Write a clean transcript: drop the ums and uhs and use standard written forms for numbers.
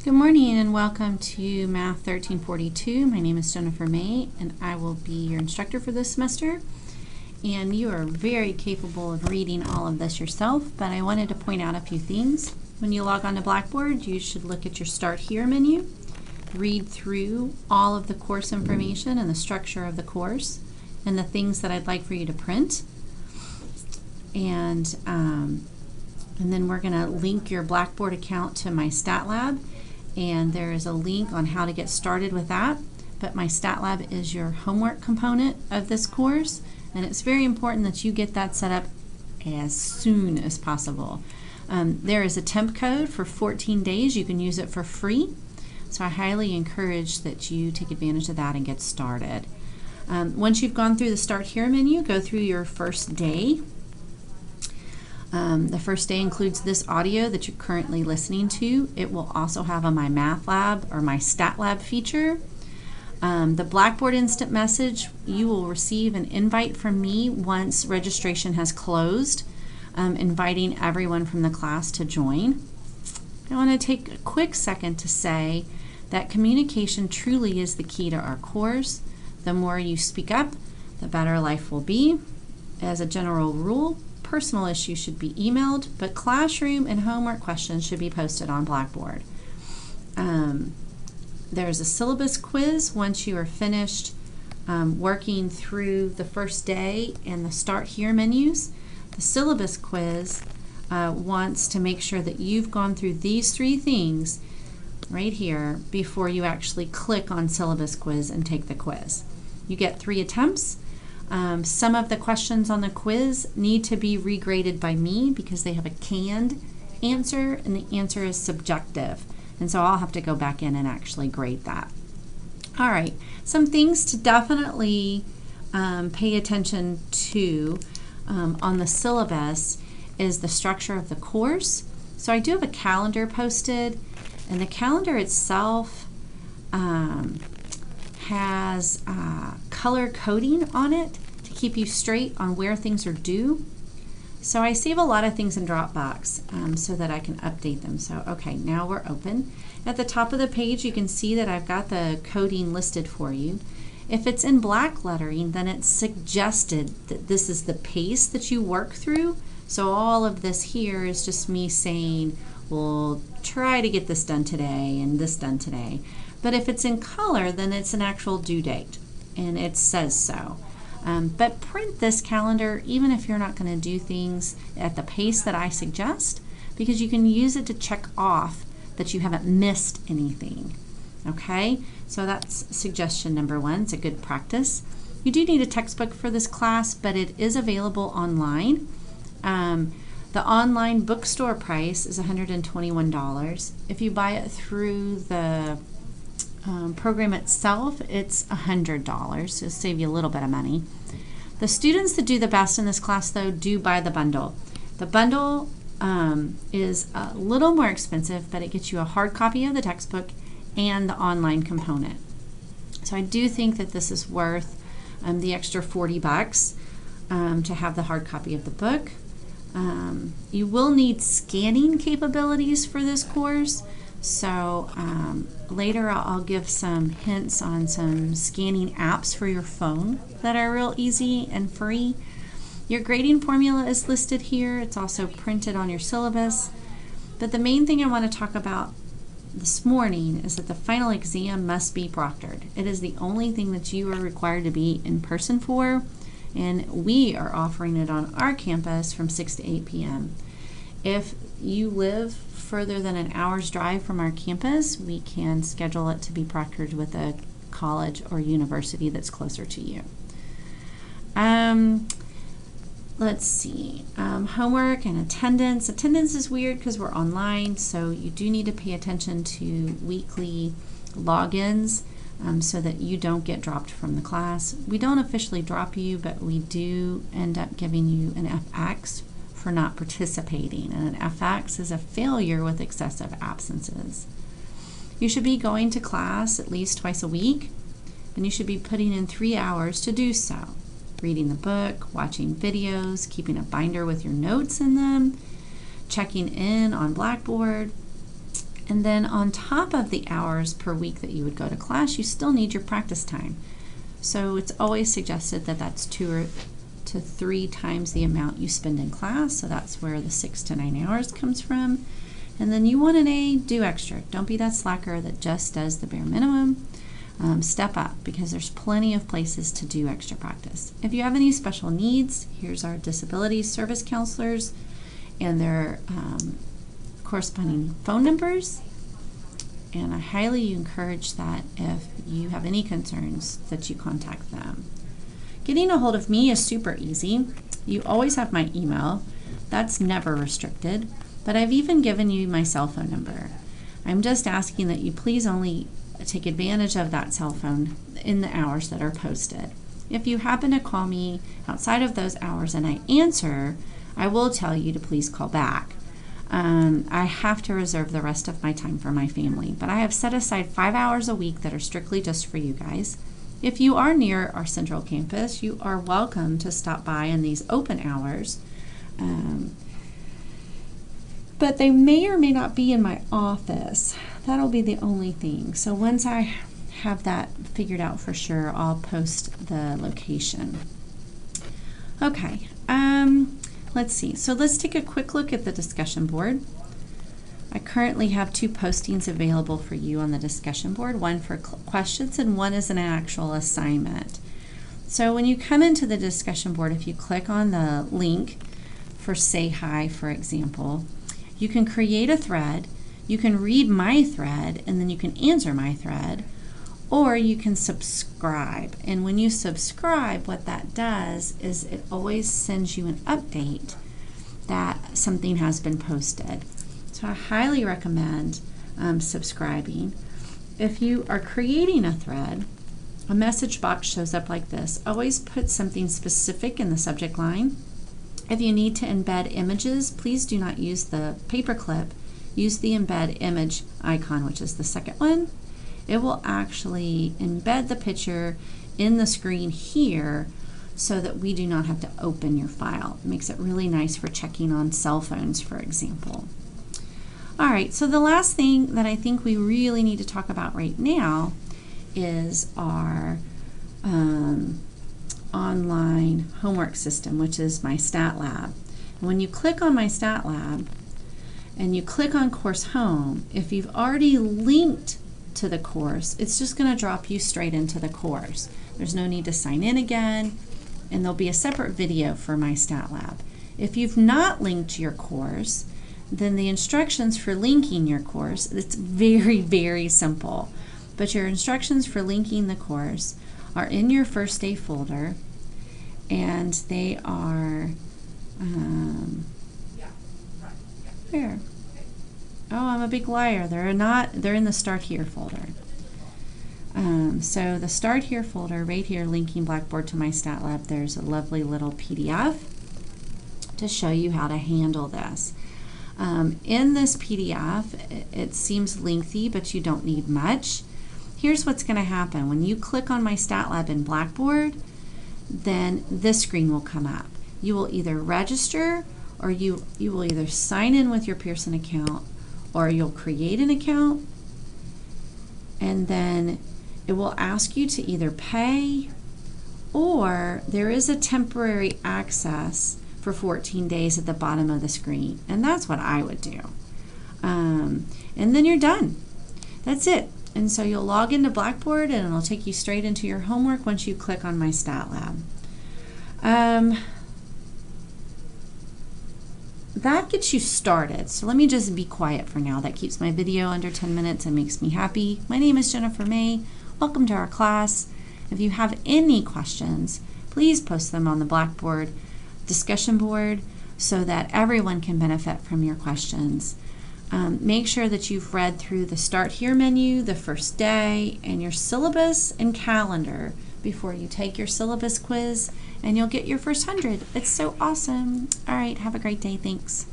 Good morning and welcome to Math 1342. My name is Jennifer May and I will be your instructor for this semester. And you are very capable of reading all of this yourself, but I wanted to point out a few things. When you log on to Blackboard, you should look at your Start Here menu, read through all of the course information and the structure of the course and the things that I'd like for you to print. And then we're going to link your Blackboard account to my Stat Lab. And there is a link on how to get started with that. But my Stat Lab is your homework component of this course, and it's very important that you get that set up as soon as possible. There is a temp code for 14 days. You can use it for free, so I highly encourage that you take advantage of that and get started. Once you've gone through the Start Here menu, go through your first day. The first day includes this audio that you're currently listening to. It will also have a My Math Lab or My Stat Lab feature. The Blackboard Instant Message, you will receive an invite from me once registration has closed, inviting everyone from the class to join. I want to take a quick second to say that communication truly is the key to our course. The more you speak up, the better life will be. As a general rule, personal issues should be emailed, but classroom and homework questions should be posted on Blackboard. There's a syllabus quiz once you are finished working through the first day and the Start Here menus. The syllabus quiz wants to make sure that you've gone through these three things right here before you actually click on syllabus quiz and take the quiz. You get 3 attempts. Some of the questions on the quiz need to be regraded by me because they have a canned answer and the answer is subjective. And so I'll have to go back in and actually grade that. All right, some things to definitely pay attention to on the syllabus is the structure of the course. So I do have a calendar posted, and the calendar itself has color coding on it to keep you straight on where things are due. So I save a lot of things in Dropbox so that I can update them. So okay, now we're open. At the top of the page you can see that I've got the coding listed for you. If it's in black lettering, then it's suggested that this is the pace that you work through. So all of this here is just me saying, we'll try to get this done today and this done today. But if it's in color, then it's an actual due date, and it says so. But print this calendar even if you're not going to do things at the pace that I suggest, because you can use it to check off that you haven't missed anything. Okay, so that's suggestion number 1. It's a good practice. You do need a textbook for this class, but it is available online. The online bookstore price is $121. If you buy it through the program itself, it's $100, so it'll save you a little bit of money. The students that do the best in this class, though, do buy the bundle. The bundle is a little more expensive, but it gets you a hard copy of the textbook and the online component. So I do think that this is worth the extra $40 to have the hard copy of the book. You will need scanning capabilities for this course. So later I'll give some hints on some scanning apps for your phone that are real easy and free. Your grading formula is listed here. It's also printed on your syllabus. But the main thing I want to talk about this morning is that the final exam must be proctored. It is the only thing that you are required to be in person for, and we are offering it on our campus from 6 to 8 p.m. If you live further than an hour's drive from our campus, we can schedule it to be proctored with a college or university that's closer to you. Let's see, homework and attendance. Attendance is weird because we're online, so you do need to pay attention to weekly logins so that you don't get dropped from the class. We don't officially drop you, but we do end up giving you an FX for not participating, and an FX is a failure with excessive absences. You should be going to class at least twice a week, and you should be putting in 3 hours to do so. Reading the book, watching videos, keeping a binder with your notes in them, checking in on Blackboard, And then on top of the hours per week that you would go to class, you still need your practice time. So it's always suggested that that's 2 to 3 times the amount you spend in class. So that's where the 6 to 9 hours comes from. And then you want an A, do extra. Don't be that slacker that just does the bare minimum. Step up, because there's plenty of places to do extra practice. If you have any special needs, here's our disability service counselors and their corresponding phone numbers. And I highly encourage that if you have any concerns that you contact them. Getting a hold of me is super easy. You always have my email. That's never restricted, but I've even given you my cell phone number. I'm just asking that you please only take advantage of that cell phone in the hours that are posted. If you happen to call me outside of those hours and I answer, I will tell you to please call back. I have to reserve the rest of my time for my family, but I have set aside 5 hours a week that are strictly just for you guys. If you are near our central campus, you are welcome to stop by in these open hours. But they may or may not be in my office. That'll be the only thing. So once I have that figured out for sure, I'll post the location. Okay, let's see. So let's take a quick look at the discussion board. I currently have 2 postings available for you on the discussion board, one for questions and one is an actual assignment. So when you come into the discussion board, if you click on the link for Say Hi, for example, you can create a thread, you can read my thread, and then you can answer my thread, or you can subscribe. And when you subscribe, what that does is it always sends you an update that something has been posted. So I highly recommend subscribing. If you are creating a thread, a message box shows up like this. Always put something specific in the subject line. If you need to embed images, please do not use the paperclip. Use the embed image icon, which is the second one. It will actually embed the picture in the screen here so that we do not have to open your file. It makes it really nice for checking on cell phones, for example. All right, so the last thing that I think we really need to talk about right now is our online homework system, which is my StatLab. When you click on my StatLab and you click on Course Home, if you've already linked to the course, it's just going to drop you straight into the course. There's no need to sign in again, and there'll be a separate video for my StatLab. If you've not linked to your course, then the instructions for linking your course, it's very, very simple. But your instructions for linking the course are in your first day folder, and they are where? Oh, I'm a big liar. They're not. They're in the Start Here folder. So the Start Here folder right here, linking Blackboard to my StatLab, there's a lovely little PDF to show you how to handle this. In this PDF, it seems lengthy, but you don't need much. Here's what's going to happen. When you click on my StatLab in Blackboard, then this screen will come up. You will either register, or you will either sign in with your Pearson account, or you'll create an account, and then it will ask you to either pay, or there is a temporary access for 14 days at the bottom of the screen, and that's what I would do. And then you're done. That's it. And so you'll log into Blackboard and it'll take you straight into your homework once you click on my StatLab. That gets you started. So let me just be quiet for now. That keeps my video under 10 minutes and makes me happy. My name is Jennifer May. Welcome to our class. If you have any questions, please post them on the Blackboard discussion board so that everyone can benefit from your questions. Make sure that you've read through the Start Here menu, the first day, and your syllabus and calendar before you take your syllabus quiz, and you'll get your first 100. It's so awesome. All right, have a great day. Thanks.